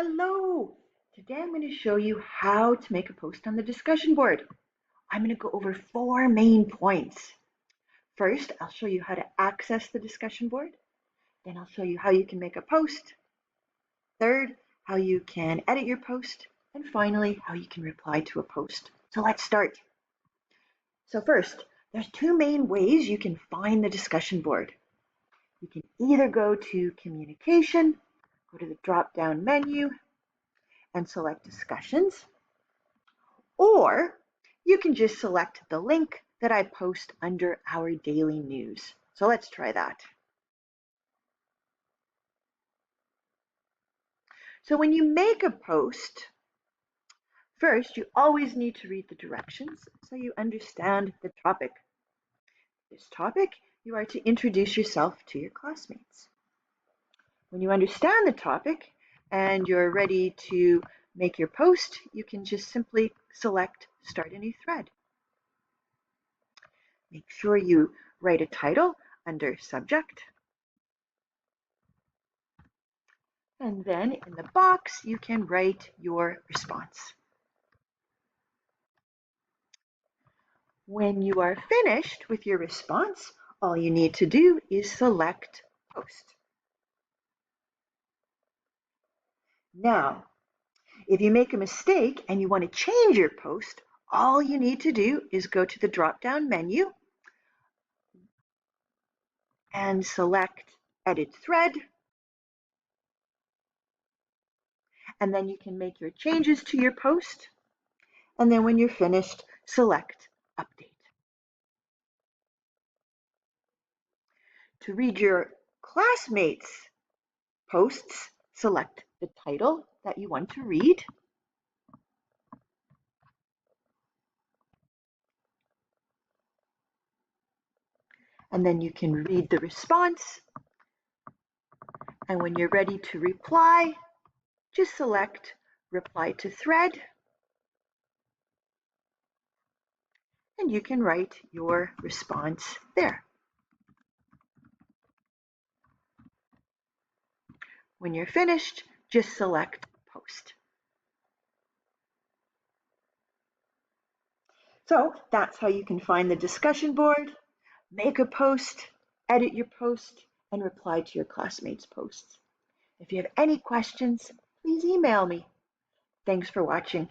Hello! Today I'm going to show you how to make a post on the discussion board. I'm going to go over 4 main points. First, I'll show you how to access the discussion board. Then I'll show you how you can make a post. Third, how you can edit your post. And finally, how you can reply to a post. So let's start. So first, there's 2 main ways you can find the discussion board. You can either go to Communication, go to the drop-down menu, and select Discussions, or you can just select the link that I post under our daily news. So let's try that. So when you make a post, first you always need to read the directions so you understand the topic. This topic, you are to introduce yourself to your classmates. When you understand the topic and you're ready to make your post, you can just simply select Start a New Thread. Make sure you write a title under Subject. And then in the box, you can write your response. When you are finished with your response, all you need to do is select Post. Now, if you make a mistake and you want to change your post, all you need to do is go to the drop-down menu and select Edit Thread. And then you can make your changes to your post. And then when you're finished, select Update. To read your classmates' posts, select the title that you want to read. And then you can read the response. And when you're ready to reply, just select Reply to Thread. And you can write your response there. When you're finished, just select Post. So that's how you can find the discussion board, make a post, edit your post, and reply to your classmates' posts. If you have any questions, please email me. Thanks for watching.